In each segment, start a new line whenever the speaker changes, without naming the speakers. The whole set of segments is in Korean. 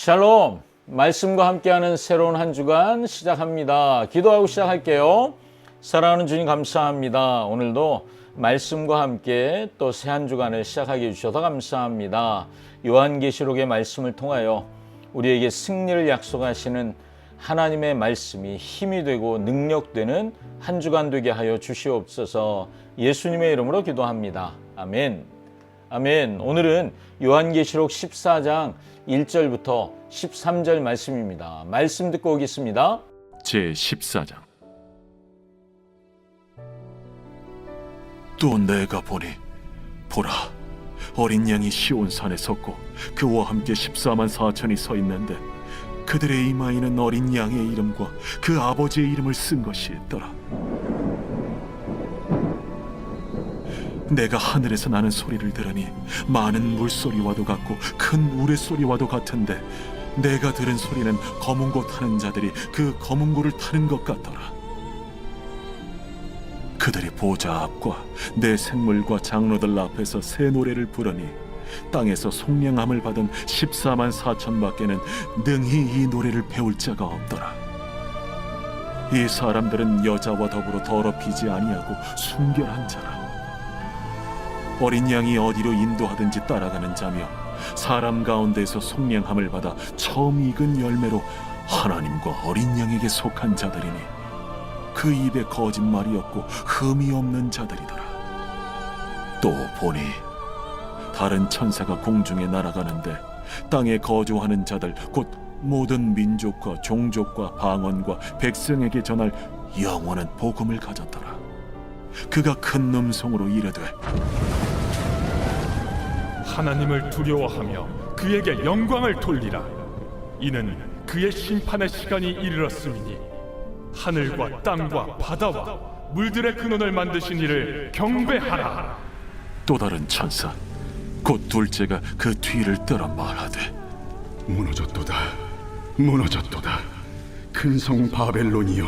샬롬, 말씀과 함께하는 새로운 한 주간 시작합니다. 기도하고 시작할게요. 사랑하는 주님 감사합니다. 오늘도 말씀과 함께 또 새 한 주간을 시작하게 해주셔서 감사합니다. 요한계시록의 말씀을 통하여 우리에게 승리를 약속하시는 하나님의 말씀이 힘이 되고 능력되는 한 주간 되게 하여 주시옵소서. 예수님의 이름으로 기도합니다. 아멘. 아멘. 오늘은 요한계시록 14장 1절부터 13절 말씀입니다. 말씀 듣고 오겠습니다.
제14장. 또 내가 보니 보라, 어린 양이 시온산에 섰고 그와 함께 14만 4천이 서 있는데 그들의 이마에는 어린 양의 이름과 그 아버지의 이름을 쓴 것이 있더라. 내가 하늘에서 나는 소리를 들으니 많은 물소리와도 같고 큰 우레소리와도 같은데 내가 들은 소리는 검은 고 타는 자들이 그 검은 고를 타는 것 같더라. 그들이 보좌 앞과 내 생물과 장로들 앞에서 새 노래를 부르니 땅에서 속량함을 받은 14만 4천 밖에는 능히 이 노래를 배울 자가 없더라. 이 사람들은 여자와 더불어 더럽히지 아니하고 순결한 자라. 어린 양이 어디로 인도하든지 따라가는 자며 사람 가운데서 속량함을 받아 처음 익은 열매로 하나님과 어린 양에게 속한 자들이니 그 입에 거짓말이 없고 흠이 없는 자들이더라. 또 보니 다른 천사가 공중에 날아가는데 땅에 거주하는 자들 곧 모든 민족과 종족과 방언과 백성에게 전할 영원한 복음을 가졌더라. 그가 큰 음성으로 이르되
하나님을 두려워하며 그에게 영광을 돌리라. 이는 그의 심판의 시간이 이르렀음이니 하늘과 땅과 바다와 물들의 근원을 만드신 이를 경배하라.
또 다른 천사 곧 둘째가 그 뒤를 따라 말하되
무너졌도다, 무너졌도다. 큰 성 바벨론이여,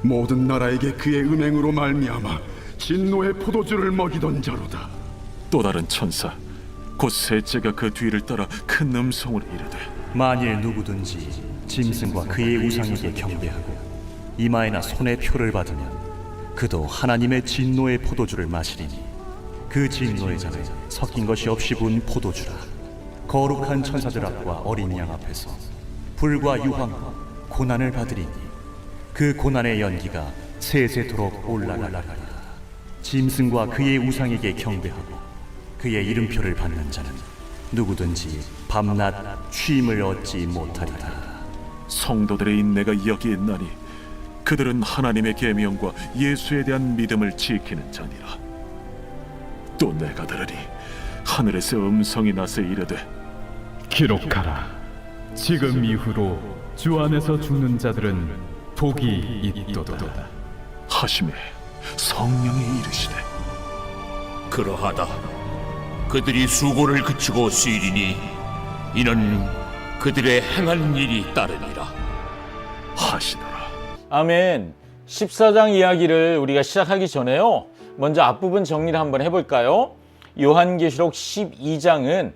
모든 나라에게 그의 음행으로 말미암아 진노의 포도주를 먹이던 자로다.
또 다른 천사 곧 셋째가 그 뒤를 따라 큰 음성으로 이르되
만일 누구든지 짐승과 그의 우상에게 경배하고 이마에나 손에 표를 받으면 그도 하나님의 진노의 포도주를 마시리니 그 진노의 잔에 섞인 것이 없이 부은 포도주라. 거룩한 천사들 앞과 어린 양 앞에서 불과 유황과 고난을 받으리니 그 고난의 연기가 세세토록 올라가리라. 짐승과 그의 우상에게 경배하고 그의 이름표를 받는 자는 누구든지 밤낮 쉼을 얻지 못하리라.
성도들의 인내가 여기 있나니 그들은 하나님의 계명과 예수에 대한 믿음을 지키는 자니라. 또 내가 들으니 하늘에서 음성이 나서 이르되
기록하라. 지금 이후로 주 안에서 죽는 자들은 복이 있도다
하시매 성령이 이르시되
그러하다. 그들이 수고를 그치고 쉬리니 이는 그들의 행한 일이 따르니라
하시더라.
아멘. 14장 이야기를 우리가 시작하기 전에요, 먼저 앞부분 정리를 한번 해볼까요? 요한계시록 12장은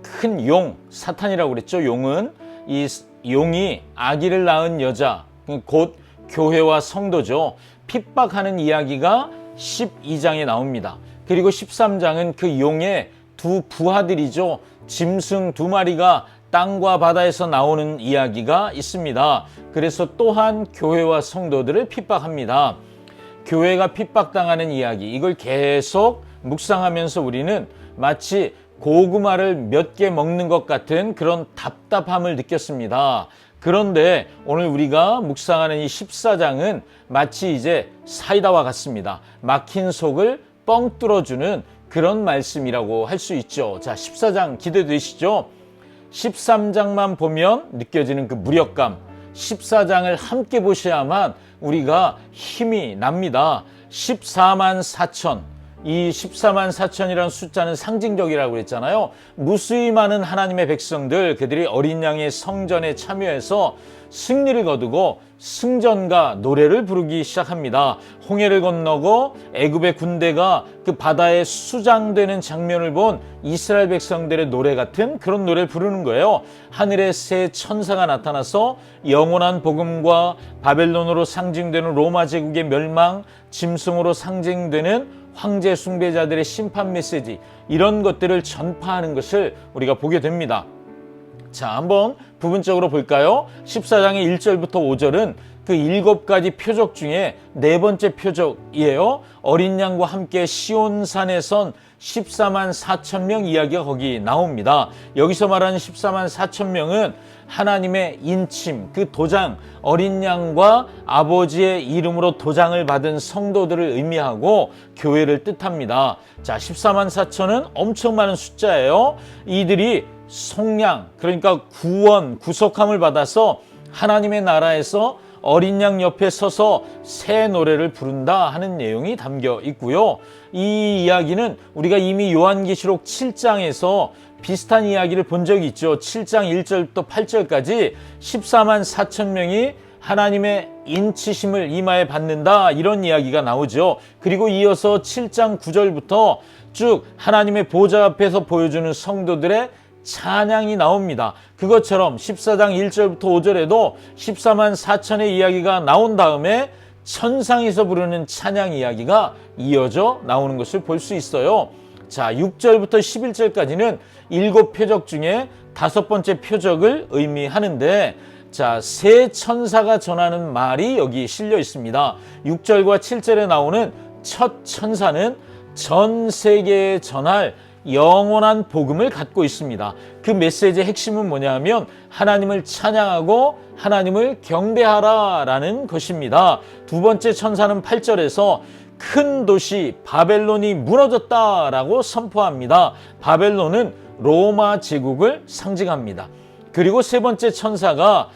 큰 용, 사탄이라고 그랬죠. 용은 이 용이 아기를 낳은 여자, 곧 교회와 성도죠. 핍박하는 이야기가 12장에 나옵니다. 그리고 13장은 그 용의 두 부하들이죠. 짐승 2마리가 땅과 바다에서 나오는 이야기가 있습니다. 그래서 또한 교회와 성도들을 핍박합니다. 교회가 핍박당하는 이야기, 이걸 계속 묵상하면서 우리는 마치 고구마를 몇 개 먹는 것 같은 그런 답답함을 느꼈습니다. 그런데 오늘 우리가 묵상하는 이 14장은 마치 이제 사이다와 같습니다. 막힌 속을 뻥 뚫어주는 그런 말씀이라고 할 수 있죠. 자, 14장 기대되시죠? 13장만 보면 느껴지는 그 무력감, 14장을 함께 보셔야만 우리가 힘이 납니다. 14만 4천, 이 14만 4천이라는 숫자는 상징적이라고 그랬잖아요. 무수히 많은 하나님의 백성들, 그들이 어린 양의 성전에 참여해서 승리를 거두고 승전과 노래를 부르기 시작합니다. 홍해를 건너고 애굽의 군대가 그 바다에 수장되는 장면을 본 이스라엘 백성들의 노래 같은 그런 노래를 부르는 거예요. 하늘에 새 천사가 나타나서 영원한 복음과 바벨론으로 상징되는 로마 제국의 멸망, 짐승으로 상징되는 황제 숭배자들의 심판 메시지, 이런 것들을 전파하는 것을 우리가 보게 됩니다. 자, 한번 부분적으로 볼까요? 14장의 1절부터 5절은 그 7가지 표적 중에 4번째 표적이에요. 어린 양과 함께 시온산에 선 14만 4천 명 이야기가 거기 나옵니다. 여기서 말하는 14만 4천 명은 하나님의 인침, 그 도장, 어린 양과 아버지의 이름으로 도장을 받은 성도들을 의미하고 교회를 뜻합니다. 자, 14만 4천은 엄청 많은 숫자예요. 이들이 속량, 그러니까 구원, 구속함을 받아서 하나님의 나라에서 어린 양 옆에 서서 새 노래를 부른다 하는 내용이 담겨 있고요. 이 이야기는 우리가 이미 요한계시록 7장에서 비슷한 이야기를 본 적이 있죠. 7장 1절부터 8절까지 14만 4천 명이 하나님의 인치심을 이마에 받는다, 이런 이야기가 나오죠. 그리고 이어서 7장 9절부터 쭉 하나님의 보좌 앞에서 보여주는 성도들의 찬양이 나옵니다. 그것처럼 14장 1절부터 5절에도 14만 4천의 이야기가 나온 다음에 천상에서 부르는 찬양 이야기가 이어져 나오는 것을 볼 수 있어요. 자, 6절부터 11절까지는 7표적 중에 5번째 표적을 의미하는데, 자, 새 천사가 전하는 말이 여기 실려 있습니다. 6절과 7절에 나오는 첫 천사는 전 세계에 전할 영원한 복음을 갖고 있습니다. 그 메시지의 핵심은 뭐냐면 하나님을 찬양하고 하나님을 경배하라 라는 것입니다. 두 번째 천사는 8절에서 큰 도시 바벨론이 무너졌다라고 선포합니다. 바벨론은 로마 제국을 상징합니다. 그리고 세 번째 천사가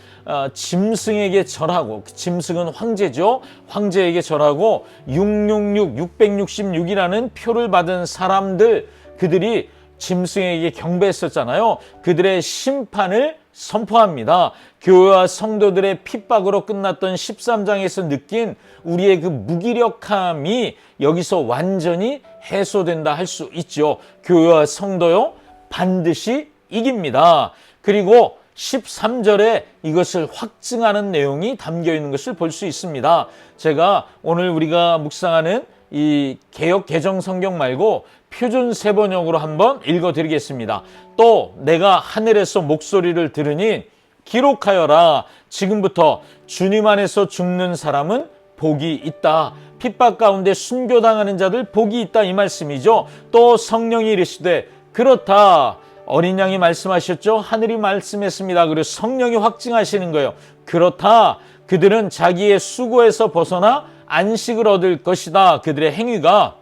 짐승에게 절하고, 짐승은 황제죠. 황제에게 절하고 666이라는 표를 받은 사람들, 그들이 짐승에게 경배했었잖아요. 그들의 심판을 선포합니다. 교회와 성도들의 핍박으로 끝났던 13장에서 느낀 우리의 그 무기력함이 여기서 완전히 해소된다 할 수 있죠. 교회와 성도요, 반드시 이깁니다. 그리고 13절에 이것을 확증하는 내용이 담겨 있는 것을 볼 수 있습니다. 제가 오늘 우리가 묵상하는 이 개역 개정 성경 말고 표준 세번역으로 한번 읽어드리겠습니다. 또 내가 하늘에서 목소리를 들으니 기록하여라. 지금부터 주님 안에서 죽는 사람은 복이 있다. 핍박 가운데 순교당하는 자들 복이 있다, 이 말씀이죠. 또 성령이 이르시되 그렇다. 어린 양이 말씀하셨죠. 하늘이 말씀했습니다. 그리고 성령이 확증하시는 거예요. 그렇다. 그들은 자기의 수고에서 벗어나 안식을 얻을 것이다. 그들의 행위가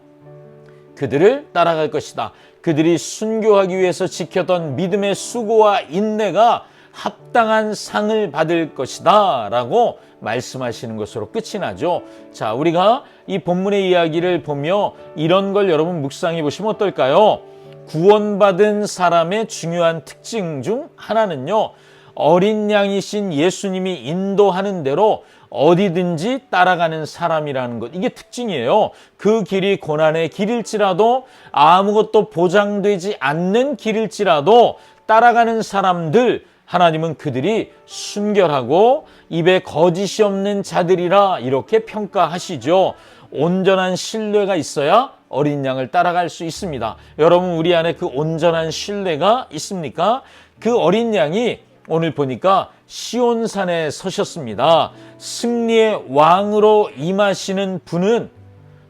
그들을 따라갈 것이다. 그들이 순교하기 위해서 지켰던 믿음의 수고와 인내가 합당한 상을 받을 것이다 라고 말씀하시는 것으로 끝이 나죠. 자, 우리가 이 본문의 이야기를 보며 이런 걸 여러분 묵상해 보시면 어떨까요? 구원받은 사람의 중요한 특징 중 하나는요, 어린 양이신 예수님이 인도하는 대로 어디든지 따라가는 사람이라는 것, 이게 특징이에요. 그 길이 고난의 길일지라도, 아무것도 보장되지 않는 길일지라도 따라가는 사람들, 하나님은 그들이 순결하고 입에 거짓이 없는 자들이라 이렇게 평가하시죠. 온전한 신뢰가 있어야 어린 양을 따라갈 수 있습니다. 여러분, 우리 안에 그 온전한 신뢰가 있습니까? 그 어린 양이 오늘 보니까 시온산에 서셨습니다. 승리의 왕으로 임하시는 분은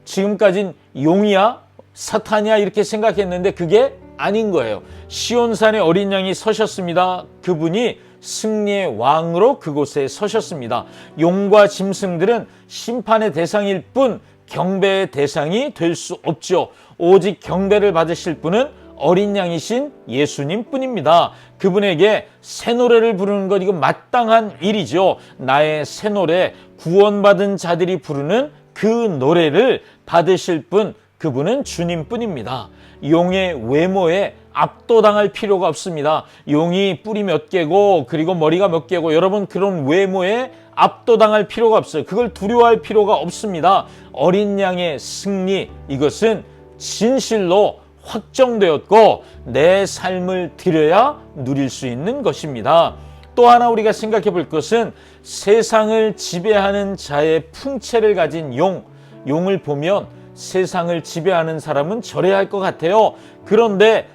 지금까진 용이야? 사탄이야? 이렇게 생각했는데 그게 아닌 거예요. 시온산에 어린 양이 서셨습니다. 그분이 승리의 왕으로 그곳에 서셨습니다. 용과 짐승들은 심판의 대상일 뿐 경배의 대상이 될 수 없죠. 오직 경배를 받으실 분은 어린 양이신 예수님 뿐입니다. 그분에게 새 노래를 부르는 것, 이거 마땅한 일이죠. 나의 새 노래, 구원받은 자들이 부르는 그 노래를 받으실 분, 그분은 주님뿐입니다. 용의 외모에 압도당할 필요가 없습니다. 용이 뿔이 몇 개고 그리고 머리가 몇 개고 여러분 그런 외모에 압도당할 필요가 없어요. 그걸 두려워할 필요가 없습니다. 어린 양의 승리, 이것은 진실로 확정되었고 내 삶을 드려야 누릴 수 있는 것입니다. 또 하나 우리가 생각해 볼 것은 세상을 지배하는 자의 풍채를 가진 용을 보면 세상을 지배하는 사람은 저래야 할 것 같아요. 그런데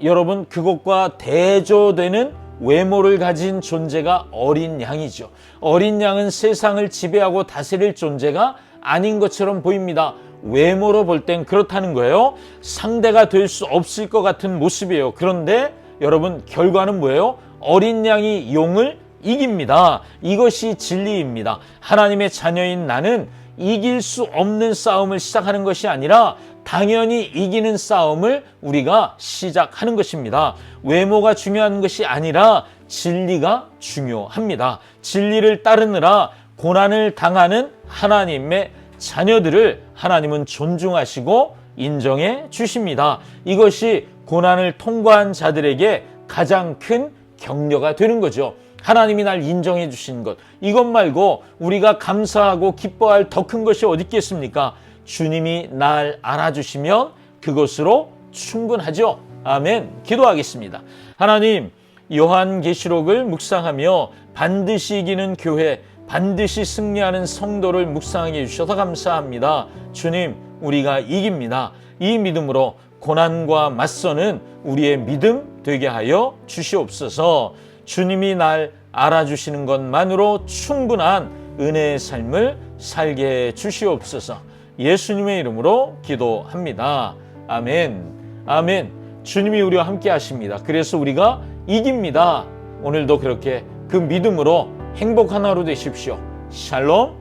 여러분 그것과 대조되는 외모를 가진 존재가 어린 양이죠. 어린 양은 세상을 지배하고 다스릴 존재가 아닌 것처럼 보입니다. 외모로 볼 땐 그렇다는 거예요. 상대가 될 수 없을 것 같은 모습이에요. 그런데 여러분 결과는 뭐예요? 어린 양이 용을 이깁니다. 이것이 진리입니다. 하나님의 자녀인 나는 이길 수 없는 싸움을 시작하는 것이 아니라 당연히 이기는 싸움을 우리가 시작하는 것입니다. 외모가 중요한 것이 아니라 진리가 중요합니다. 진리를 따르느라 고난을 당하는 하나님의 자녀들을 하나님은 존중하시고 인정해 주십니다. 이것이 고난을 통과한 자들에게 가장 큰 격려가 되는 거죠. 하나님이 날 인정해 주신 것, 이것 말고 우리가 감사하고 기뻐할 더 큰 것이 어디 있겠습니까? 주님이 날 알아주시면 그것으로 충분하죠. 아멘. 기도하겠습니다. 하나님, 요한계시록을 묵상하며 반드시 이기는 교회, 반드시 승리하는 성도를 묵상하게 해주셔서 감사합니다. 주님, 우리가 이깁니다. 이 믿음으로 고난과 맞서는 우리의 믿음 되게 하여 주시옵소서. 주님이 날 알아주시는 것만으로 충분한 은혜의 삶을 살게 해 주시옵소서. 예수님의 이름으로 기도합니다. 아멘. 아멘. 주님이 우리와 함께 하십니다. 그래서 우리가 이깁니다. 오늘도 그렇게 그 믿음으로 행복한 하루 되십시오. 샬롬.